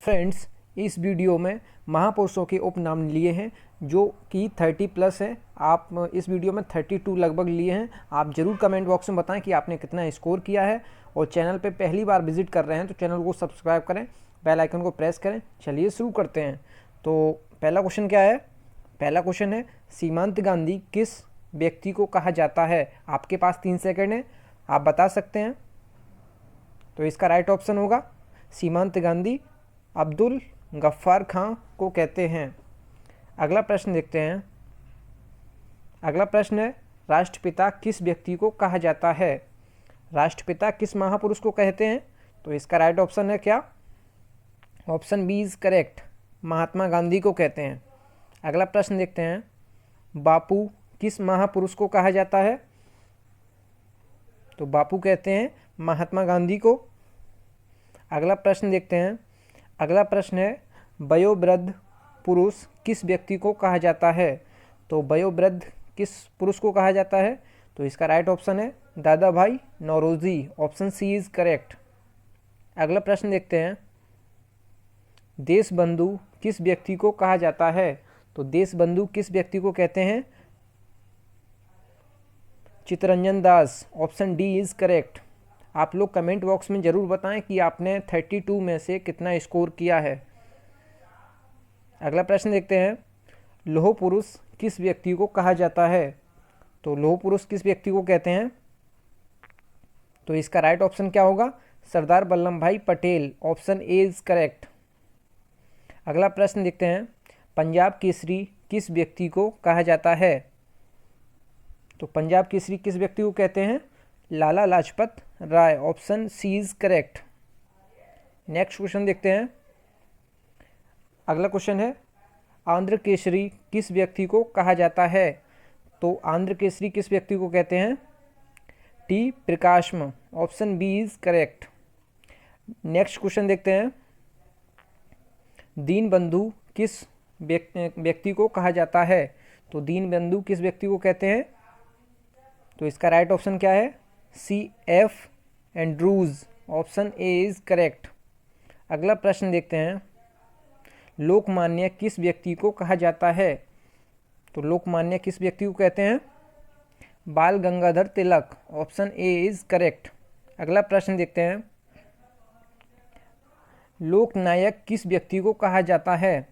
Friends, इस video में महापुरुषों के उपनाम लिए हैं जो कि 30+ है। आप इस वीडियो में 32 लगभग लिए हैं। आप ज़रूर कमेंट बॉक्स में बताएं कि आपने कितना स्कोर किया है। और चैनल पे पहली बार विजिट कर रहे हैं तो चैनल को सब्सक्राइब करें, बेल आइकन को प्रेस करें। चलिए शुरू करते हैं। तो पहला क्वेश्चन क्या है? पहला क्वेश्चन है, सीमांत गांधी किस व्यक्ति को कहा जाता है? आपके पास 3 सेकंड है, आप बता सकते हैं। तो इसका राइट ऑप्शन होगा सीमांत गांधी अब्दुल गफ्फार खां को कहते हैं। अगला प्रश्न देखते हैं। अगला प्रश्न है, राष्ट्रपिता किस व्यक्ति को कहा जाता है? राष्ट्रपिता किस महापुरुष को कहते हैं? तो इसका राइट ऑप्शन है क्या? Option B is correct, Mahatma Gandhi को कहते हैं। अगला प्रश्न देखते हैं, बापू किस महापुरुष को कहा जाता है? तो बापू कहते हैं महात्मा गांधी को। अगला प्रश्न देखते हैं। अगला प्रश्न है, वयोवृद्ध पुरुष किस व्यक्ति को कहा जाता है? तो वयोवृद्ध किस पुरुष को कहा जाता है? तो इसका राइट ऑप्शन है Dadabhai Naoroji, option C is correct. अगला प्रश्न देखते हैं, देशबंधु किस व्यक्ति को कहा जाता है? तो देशबंधु किस व्यक्ति को कहते हैं? Chittaranjan Das, option D is correct. आप लोग कमेंट बॉक्स में ज़रूर बताएं कि आपने 32 में से कितना स्कोर किया है। अगला प्रश्न देखते हैं, लौह पुरुष किस व्यक्ति को कहा जाता है? तो लौह पुरुष किस व्यक्ति को कहते हैं? तो इसका राइट ऑप्शन क्या होगा? सरदार वल्लभ भाई Patel, option A is correct. अगला प्रश्न देखते हैं, पंजाब केसरी किस व्यक्ति को कहा जाता है? तो पंजाब केसरी किस व्यक्ति को कहते हैं? Lala Lajpat Rai, option C is correct. Next question देखते हैं। अगला क्वेश्चन है, आंध्र केसरी किस व्यक्ति को कहा जाता है? तो आंध्र केसरी किस व्यक्ति को कहते हैं? T Prakasam, option B is correct. Next question देखते हैं, दीनबंधु किस व्यक्ति को कहा जाता है? तो दीनबंधु किस व्यक्ति को कहते हैं? तो इसका राइट ऑप्शन क्या है? C F Andrews, option A is correct. अगला प्रश्न देखते हैं, लोकमान्य किस व्यक्ति को कहा जाता है? तो लोकमान्य किस व्यक्ति को कहते हैं? बाल Gangadhar Tilak, option A is correct. अगला प्रश्न देखते हैं, लोकनायक किस व्यक्ति को कहा जाता है?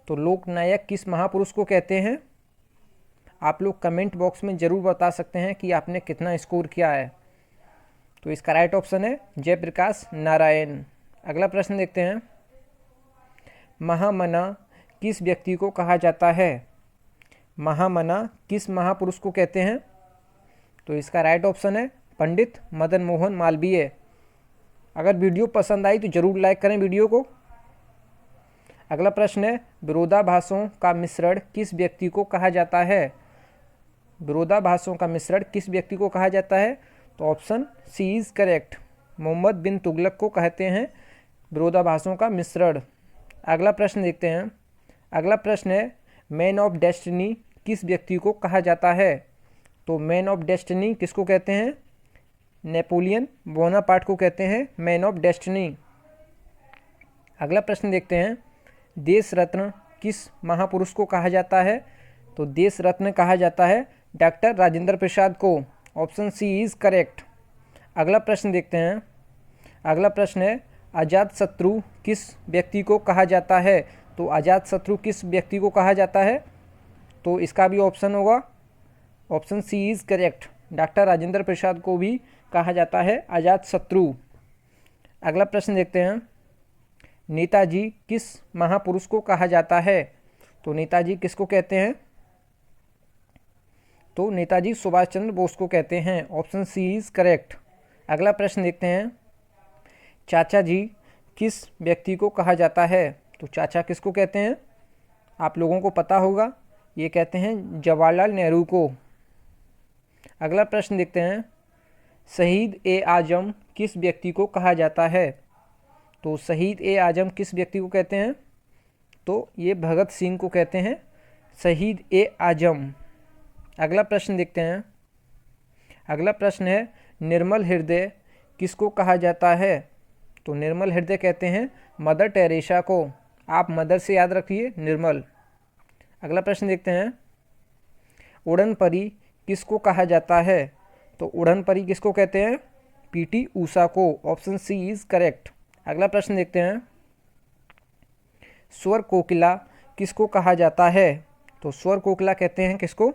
तो लोकनायक किस महापुरुष को कहते हैं? आप लोग कमेंट बॉक्स में ज़रूर बता सकते हैं कि आपने कितना स्कोर किया है। तो इसका राइट ऑप्शन है जयप्रकाश नारायण। अगला प्रश्न देखते हैं, महामना किस व्यक्ति को कहा जाता है? महामना किस महापुरुष को कहते हैं? तो इसका राइट ऑप्शन है पंडित मदन मोहन मालवीय। अगर वीडियो पसंद आई तो ज़रूर लाइक करें वीडियो को। अगला प्रश्न है, विरोधाभासों का मिश्रण किस व्यक्ति को कहा जाता है? विरोधाभासों का मिश्रण किस व्यक्ति को कहा जाता है? तो option C is correct, Mohammad bin Tughlaq को कहते हैं विरोधाभासों का मिश्रण। अगला प्रश्न देखते हैं। अगला प्रश्न है, मैन ऑफ डेस्टिनी किस व्यक्ति को कहा जाता है? तो मैन ऑफ डेस्टिनी किसको कहते हैं? नेपोलियन बोनापार्ट को कहते हैं मैन ऑफ डेस्टिनी। अगला प्रश्न देखते हैं, देश रत्न किस महापुरुष को कहा जाता है? तो देश रत्न कहा जाता है डॉक्टर राजेंद्र प्रसाद को, ऑप्शन सी इज करेक्ट। अगला प्रश्न देखते हैं। अगला प्रश्न है, अजात शत्रु किस व्यक्ति को कहा जाता है? तो अजात शत्रु किस व्यक्ति को कहा जाता है? तो इसका भी ऑप्शन होगा option C is correct, doctor Rajendra Prasad को भी कहा जाता है अजात शत्रु। अगला प्रश्न देखते हैं, नेताजी किस महापुरुष को कहा जाता है? तो नेताजी किसको कहते हैं? तो नेताजी सुभाष चंद्र बोस को कहते हैं, ऑप्शन सी इज करेक्ट। अगला प्रश्न देखते हैं, चाचा जी किस व्यक्ति को कहा जाता है? तो चाचा किसको कहते हैं? आप लोगों को पता होगा, ये कहते हैं जवाहरलाल नेहरू को। अगला प्रश्न देखते हैं, शहीद ए आजम किस व्यक्ति को कहा जाता है? तो शहीद ए आजम किस व्यक्ति को कहते हैं? तो ये भगत सिंह को कहते हैं शहीद ए आजम। अगला प्रश्न देखते हैं। अगला प्रश्न है, निर्मल हृदय किसको कहा जाता है? तो निर्मल हृदय कहते हैं मदर टेरेसा को आप मदर से याद रखिए निर्मल। अगला प्रश्न देखते हैं, उड़न परी किसको कहा जाता है? तो उड़न परी किसको कहते हैं? पीटी ऊषा को। Option C is correct. अगला प्रश्न देखते हैं, स्वर कोकिला किसको कहा जाता है? तो स्वर कोकिला कहते हैं किसको?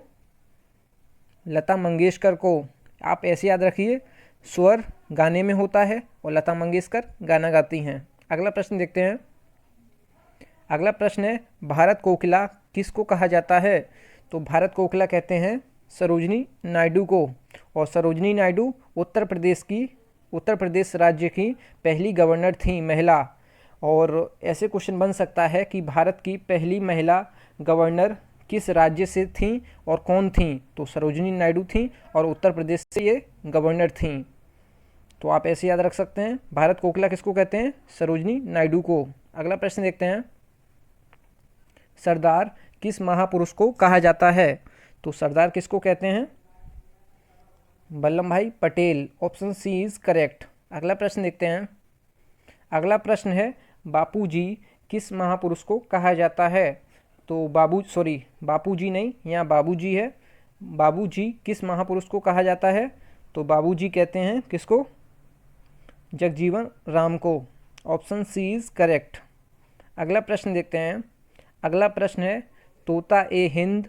लता मंगेशकर को। आप ऐसे याद रखिए, स्वर गाने में होता है और लता मंगेशकर गाना गाती हैं। अगला प्रश्न देखते हैं, अगला प्रश्न है, भारत कोकिला किसको कहा जाता है? तो भारत कोकिला कहते हैं सरोजिनी नायडू को। और सरोजिनी नायडू उत्तर प्रदेश राज्य की पहली गवर्नर थी महिला। और ऐसे क्वेश्चन बन सकता है कि भारत की पहली महिला गवर्नर किस राज्य से थी और कौन थी? तो सरोजिनी नायडू थी और उत्तर प्रदेश से ये गवर्नर थी। तो आप ऐसे याद रख सकते हैं, भारत कोकिला किसको कहते हैं? सरोजिनी नायडू को। अगला प्रश्न देखते हैं, सरदार किस महापुरुष को कहा जाता है? तो सरदार किसको कहते हैं? Vallabhbhai Patel. Option C is correct. अगला प्रश्न देखते हैं, अगला प्रश्न है, बापूजी किस महापुरुष को कहा जाता है? तो बापूजी नहीं, यहाँ बाबूजी है। बाबूजी किस महापुरुष को कहा जाता है? तो बाबूजी कहते हैं किसको? जगजीवन राम को। Option C is correct. अगला प्रश्न देखते हैं, अगला प्रश्न है, तोता ए हिंद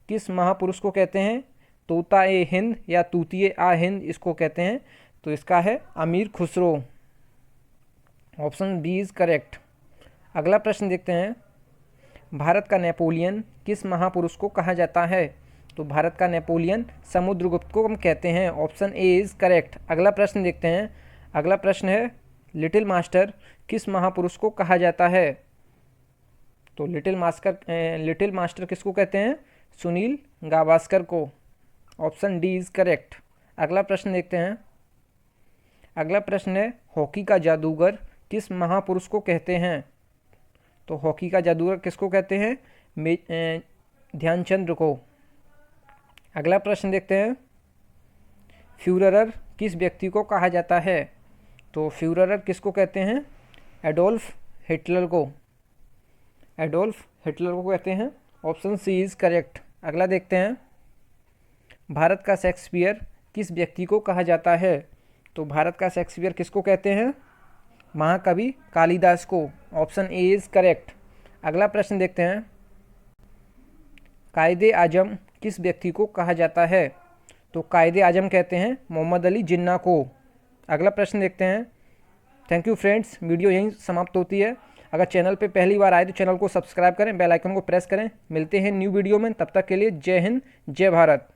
किस महापुरुष को कहते हैं? तोता ए हिंद या तूतिए आ हिंद इसको कहते हैं। तो इसका है Amir Khusro. Option B is correct. अगला प्रश्न देखते हैं, भारत का नेपोलियन किस महापुरुष को कहा जाता है? तो भारत का नेपोलियन समुद्रगुप्त को हम कहते हैं। Option A is correct. अगला प्रश्न देखते हैं, अगला प्रश्न है, लिटिल मास्टर किस महापुरुष को कहा जाता है? तो लिटिल मास्टर किसको कहते हैं? सुनील गावस्कर को। Option D is correct. अगला प्रश्न देखते हैं, अगला प्रश्न है, हॉकी का जादूगर किस महापुरुष को कहते हैं? तो हॉकी का जादूगर किसको कहते हैं? ध्यानचंद्र को। अगला प्रश्न देखते हैं, फ्यूरर किस व्यक्ति को कहा जाता है? तो फ्यूरर किसको कहते हैं? एडोल्फ हिटलर को। एडोल्फ हिटलर को कहते हैं। Option C is correct. अगला देखते हैं, भारत का शेक्सपियर किस व्यक्ति को कहा जाता है? तो भारत का शेक्सपियर किसको कहते हैं? महाकवि कालिदास को। Option A is correct. अगला प्रश्न देखते हैं, कायदे आजम किस व्यक्ति को कहा जाता है? तो कायदे आजम कहते हैं मोहम्मद अली जिन्ना को। अगला प्रश्न देखते हैं। थैंक यू फ्रेंड्स, वीडियो यहीं समाप्त होती है। अगर चैनल पे पहली बार आए तो चैनल को सब्सक्राइब करें, बेल आइकन को प्रेस करें। मिलते हैं न्यू वीडियो में, तब तक के लिए जय हिंद जय भारत।